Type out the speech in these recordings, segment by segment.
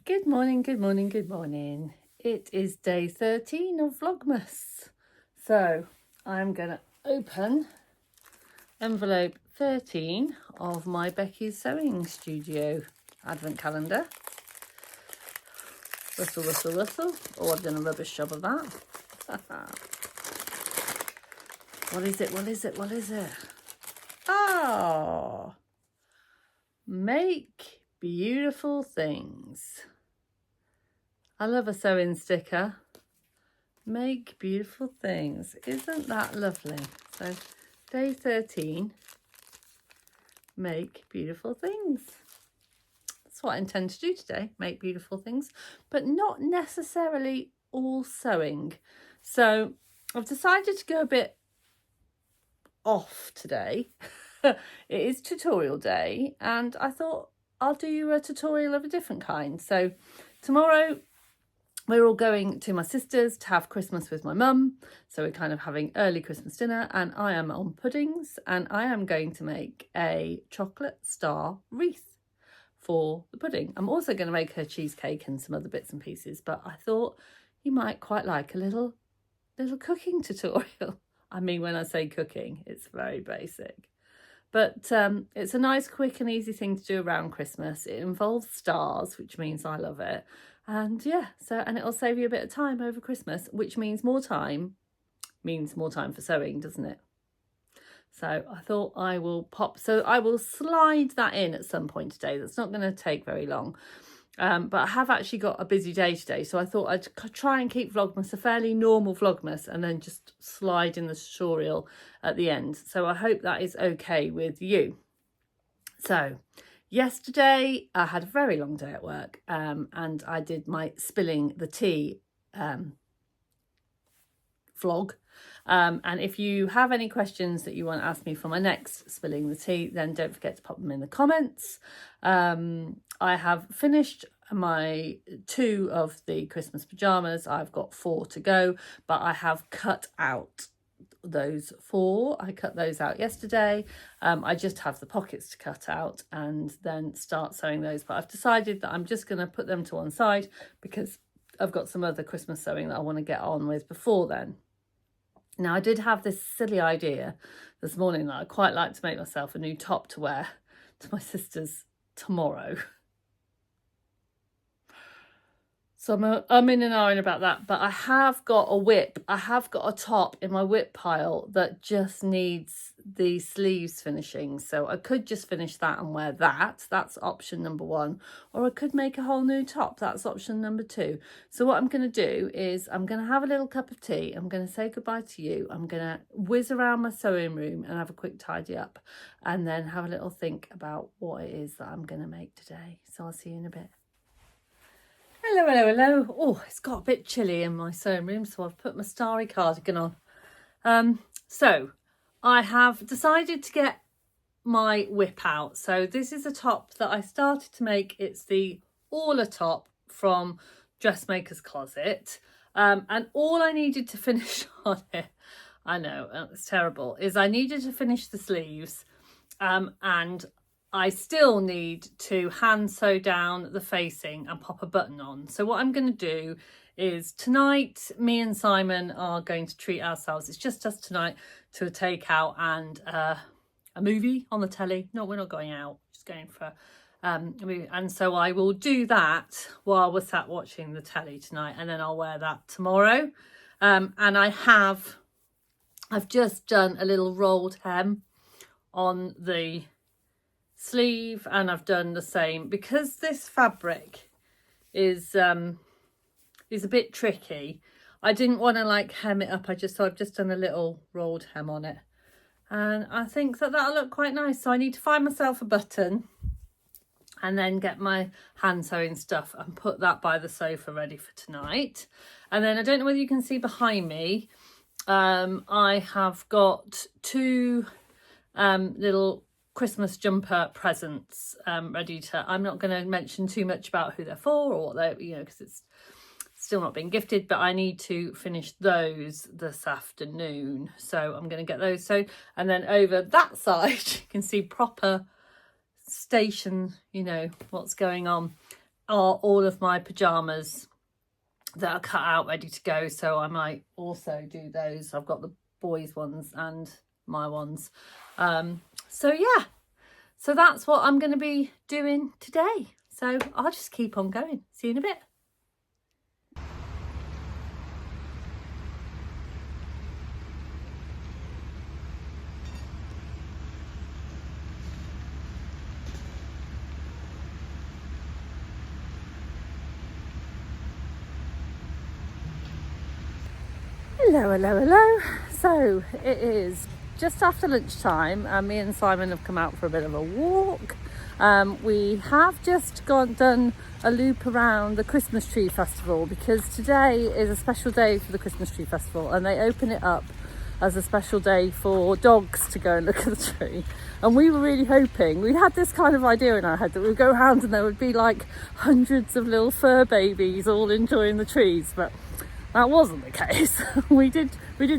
Good morning, good morning, good morning. It is day 13 of Vlogmas. So I'm going to open envelope 13 of my Becky's Sewing Studio advent calendar. Rustle, rustle, rustle. Oh, I've done a rubbish job of that. What is it? What is it? What is it? Oh, make beautiful things. I love a sewing sticker. Make beautiful things. Isn't that lovely? So day 13, make beautiful things. That's what I intend to do today, make beautiful things, but not necessarily all sewing. So I've decided to go a bit off today. It is tutorial day, and I thought I'll do a tutorial of a different kind. So tomorrow we're all going to my sister's to have Christmas with my mum. So we're kind of having early Christmas dinner, and I am on puddings, and I am going to make a chocolate star wreath for the pudding. I'm also going to make her cheesecake and some other bits and pieces, but I thought you might quite like a little cooking tutorial. I mean, when I say cooking, it's very basic. But it's a nice, quick and easy thing to do around Christmas. It involves stars, which means I love it. And yeah, and it'll save you a bit of time over Christmas, which means more time for sewing, doesn't it? So I thought I will I will slide that in at some point today. That's not going to take very long. But I have actually got a busy day today, so I thought I'd try and keep Vlogmas a fairly normal Vlogmas and then just slide in the tutorial at the end. So I hope that is okay with you. So yesterday I had a very long day at work, and I did my spilling the tea vlog. And if you have any questions that you want to ask me for my next spilling the tea, then don't forget to pop them in the comments. I have finished my 2 of the Christmas pajamas. I've got 4 to go, but I have cut out those 4. I cut those out yesterday. I just have the pockets to cut out and then start sewing those, but I've decided that I'm just going to put them to one side because I've got some other Christmas sewing that I want to get on with before then. Now, I did have this silly idea this morning that I'd quite like to make myself a new top to wear to my sister's tomorrow. So I'm in and ahhing about that, but I have got a whip. I have got a top in my whip pile that just needs the sleeves finishing. So I could just finish that and wear that. That's option number 1. Or I could make a whole new top. That's option number 2. So what I'm going to do is I'm going to have a little cup of tea. I'm going to say goodbye to you. I'm going to whiz around my sewing room and have a quick tidy up, and then have a little think about what it is that I'm going to make today. So I'll see you in a bit. Hello, hello, hello. Oh, it's got a bit chilly in my sewing room, so I've put my starry cardigan on. So I have decided to get my whip out. So this is a top that I started to make. It's the Orla top from Dressmaker's Closet. And all I needed to finish on it, I know, it's terrible, is I needed to finish the sleeves. And I still need to hand sew down the facing and pop a button on. So what I'm going to do is tonight, me and Simon are going to treat ourselves. It's just us tonight to a takeout and a movie on the telly. No, we're not going out, just going for a movie. And so I will do that while we're sat watching the telly tonight, and then I'll wear that tomorrow. And I've just done a little rolled hem on the sleeve, and I've done the same because this fabric is a bit tricky. I didn't want to like hem it up. I've just done a little rolled hem on it, and I think that that'll look quite nice. So I need to find myself a button and then get my hand sewing stuff and put that by the sofa ready for tonight. And then I don't know whether you can see behind me, I have got 2 little Christmas jumper presents ready to. I'm not going to mention too much about who they're for or what they're, because it's still not been gifted, but I need to finish those this afternoon. So I'm going to get those. So, and then over that side, you can see proper station, what's going on. are all of my pajamas that are cut out ready to go, so I might also do those. I've got the boys ones and my ones. So yeah, so that's what I'm going to be doing today. So I'll just keep on going. See you in a bit. Hello. So it is just after lunchtime and me and Simon have come out for a bit of a walk. We have just done a loop around the Christmas Tree Festival, because today is a special day for the Christmas Tree Festival and they open it up as a special day for dogs to go and look at the tree. And we were really hoping, we had this kind of idea in our head that we'd go around and there would be like hundreds of little fur babies all enjoying the trees, but that wasn't the case. We did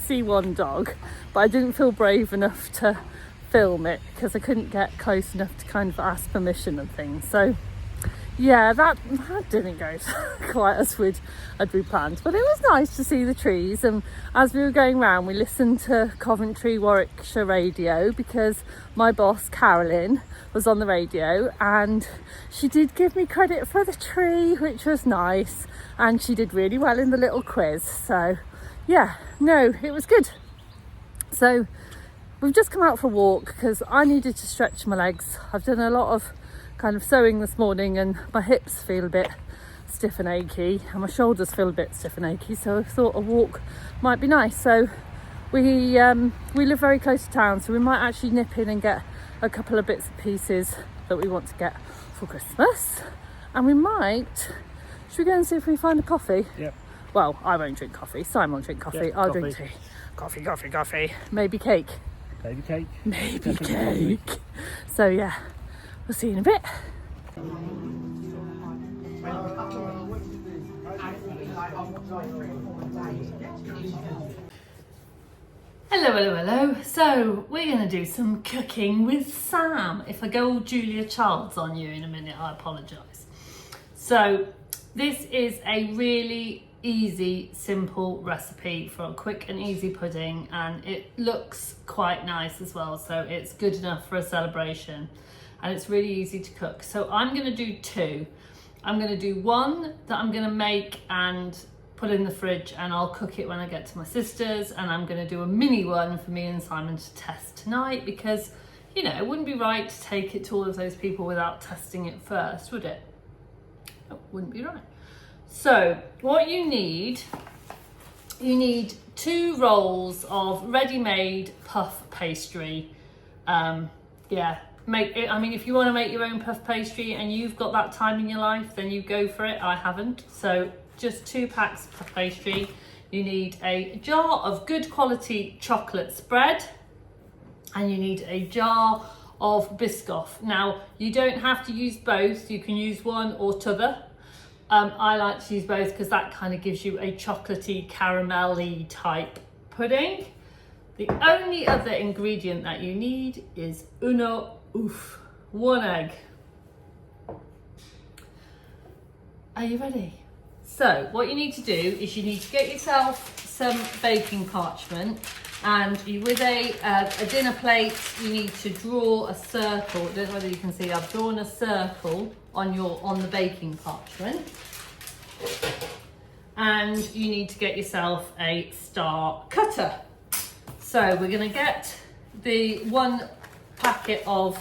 see one dog, but I didn't feel brave enough to film it because I couldn't get close enough to kind of ask permission and things. So yeah, that didn't go quite as we planned, but it was nice to see the trees. And as we were going round, we listened to Coventry Warwickshire radio, because my boss Carolyn was on the radio and she did give me credit for the tree, which was nice, and she did really well in the little quiz. So yeah, no, it was good. So we've just come out for a walk because I needed to stretch my legs. I've done a lot of kind of sewing this morning and my hips feel a bit stiff and achy and my shoulders feel a bit stiff and achy, so I thought a walk might be nice. So we live very close to town, so we might actually nip in and get a couple of bits and pieces that we want to get for Christmas. And we might, should we go and see if we find a coffee? Yep. Well, I won't drink coffee, Simon won't drink coffee. Yep, I'll coffee. drink tea. Coffee. Maybe cake. Baby cake. Maybe Definitely cake. So yeah, we'll see you in a bit. Hello. So we're going to do some cooking with Sam. If I go all Julia Childs on you in a minute, I apologise. So this is a really easy, simple recipe for a quick and easy pudding, and it looks quite nice as well, so it's good enough for a celebration, and it's really easy to cook. So I'm going to do two. I'm going to do one that I'm going to make and put in the fridge, and I'll cook it when I get to my sister's, and I'm going to do a mini one for me and Simon to test tonight, because, you know, it wouldn't be right to take it to all of those people without testing it first, would it? It wouldn't be right. So what you need 2 rolls of ready-made puff pastry. Make it, I mean, if you want to make your own puff pastry and you've got that time in your life, then you go for it. I haven't. So just 2 packs of puff pastry. You need a jar of good quality chocolate spread, and you need a jar of Biscoff. Now, you don't have to use both. You can use one or t'other. I like to use both because that kind of gives you a chocolatey, caramelly type pudding. The only other ingredient that you need is 1 egg. Are you ready? So what you need to do is you need to get yourself some baking parchment, and with a dinner plate you need to draw a circle. I don't know whether you can see, I've drawn a circle on the baking parchment, and you need to get yourself a star cutter. So we're going to get the 1 packet of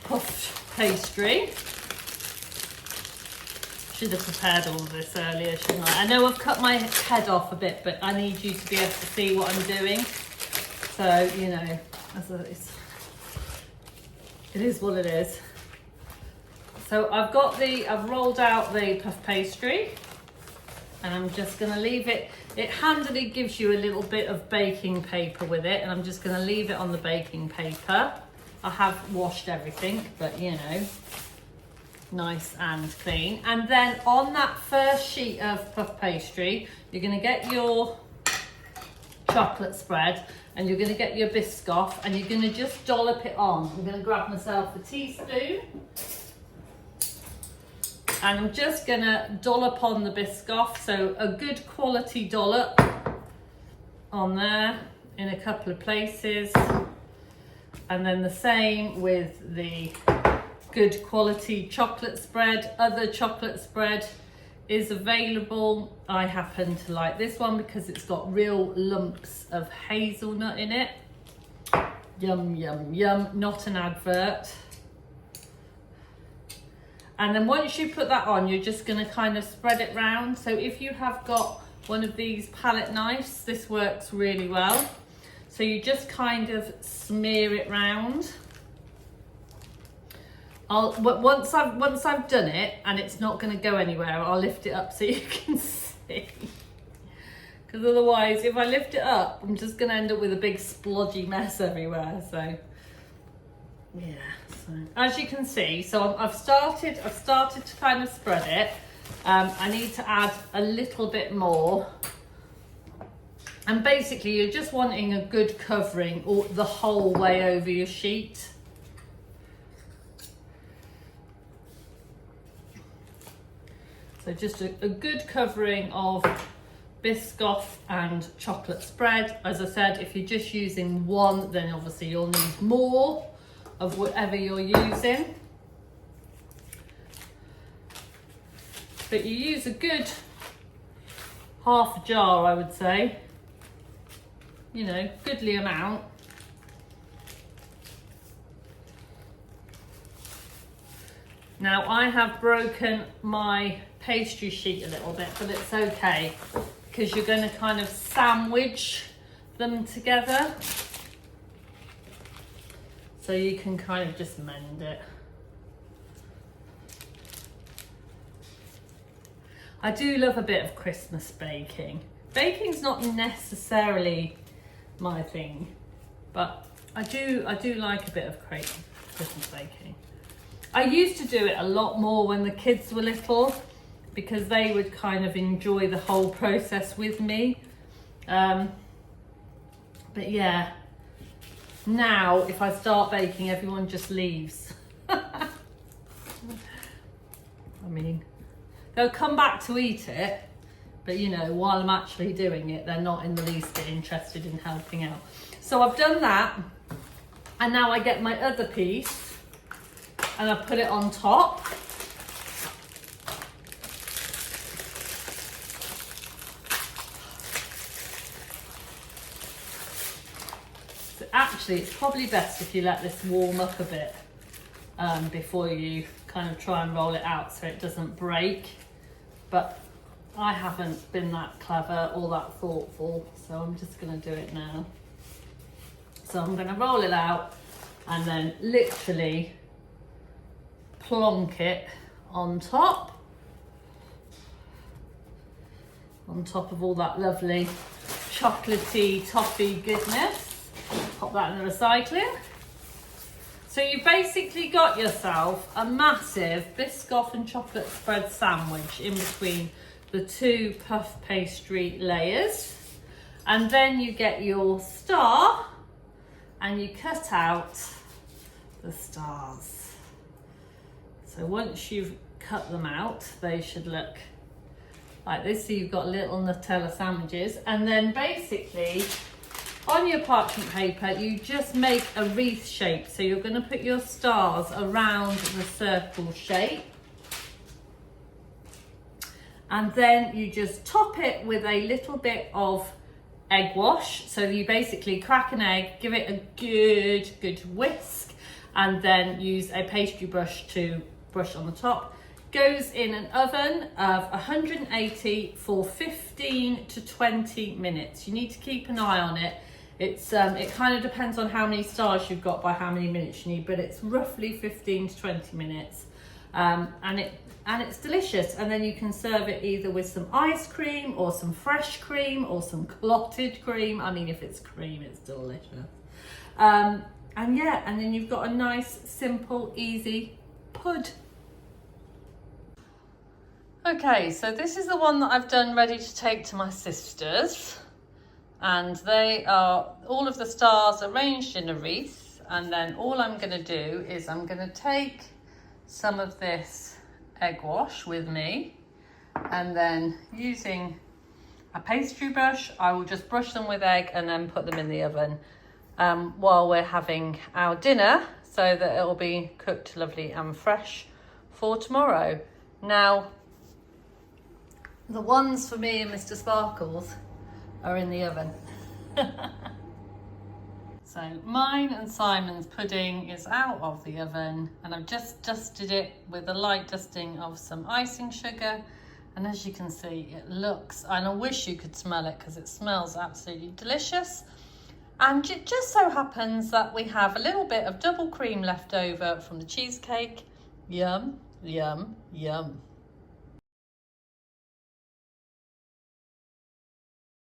puff pastry. Should have prepared all of this earlier, shouldn't I? I know I've cut my head off a bit, but I need you to be able to see what I'm doing. So, you know, it is what it is. So I've rolled out the puff pastry, and I'm just going to leave it. It handily gives you a little bit of baking paper with it, and I'm just going to leave it on the baking paper. I have washed everything, but you know, nice and clean. And then on that first sheet of puff pastry, you're going to get your chocolate spread, and you're going to get your Biscoff, and you're going to just dollop it on. I'm going to grab myself a teaspoon. And I'm just gonna dollop on the Biscoff, so a good quality dollop on there in a couple of places. And then the same with the good quality chocolate spread. Other chocolate spread is available. I happen to like this one because it's got real lumps of hazelnut in it. Yum, yum, yum, not an advert. And then once you put that on, you're just gonna kind of spread it round. So if you have got one of these palette knives, this works really well. So you just kind of smear it round. Once I've done it and it's not gonna go anywhere, I'll lift it up so you can see. Because otherwise, if I lift it up, I'm just gonna end up with a big splodgy mess everywhere, so. Yeah, so as you can see, so I've started to kind of spread it. I need to add a little bit more. And basically you're just wanting a good covering all the whole way over your sheet. So just a good covering of Biscoff and chocolate spread. As I said, if you're just using one, then obviously you'll need more of whatever you're using. But you use a good half a jar, I would say. You know, goodly amount. Now I have broken my pastry sheet a little bit, but it's okay because you're going to kind of sandwich them together. So you can kind of just mend it. I do love a bit of Christmas baking. Baking's not necessarily my thing, but I do like a bit of Christmas baking. I used to do it a lot more when the kids were little because they would kind of enjoy the whole process with me. But yeah, now if I start baking, everyone just leaves. I mean, they'll come back to eat it, but you know, while I'm actually doing it, they're not in the least bit interested in helping out. So I've done that, and now I get my other piece and I put it on top. So actually, it's probably best if you let this warm up a bit before you kind of try and roll it out so it doesn't break. But I haven't been that clever or that thoughtful, so I'm just going to do it now. So I'm going to roll it out and then literally plonk it on top of all that lovely chocolatey toffee goodness. Pop that in the recycling. So you basically got yourself a massive Biscoff and chocolate spread sandwich in between the two puff pastry layers. And then you get your star and you cut out the stars. So once you've cut them out, they should look like this. So you've got little Nutella sandwiches, and then basically on your parchment paper, you just make a wreath shape. So you're going to put your stars around the circle shape. And then you just top it with a little bit of egg wash. So you basically crack an egg, give it a good whisk, and then use a pastry brush to brush on the top. Goes in an oven of 180 for 15 to 20 minutes. You need to keep an eye on it. It's it kind of depends on how many stars you've got by how many minutes you need, but it's roughly 15 to 20 minutes. And it's delicious. And then you can serve it either with some ice cream or some fresh cream or some clotted cream. I mean, if it's cream, it's delicious. And yeah, and then you've got a nice, simple, easy pud. Okay, so this is the one that I've done ready to take to my sisters. And they are all of the stars arranged in a wreath. And then all I'm going to do is I'm going to take some of this egg wash with me, and then using a pastry brush, I will just brush them with egg and then put them in the oven while we're having our dinner, so that it will be cooked lovely and fresh for tomorrow. Now, the ones for me and Mr. Sparkles are in the oven. So mine and Simon's pudding is out of the oven, and I've just dusted it with a light dusting of some icing sugar. And as you can see, it looks, and I wish you could smell it because it smells absolutely delicious. And it just so happens that we have a little bit of double cream left over from the cheesecake. Yum, yum, yum.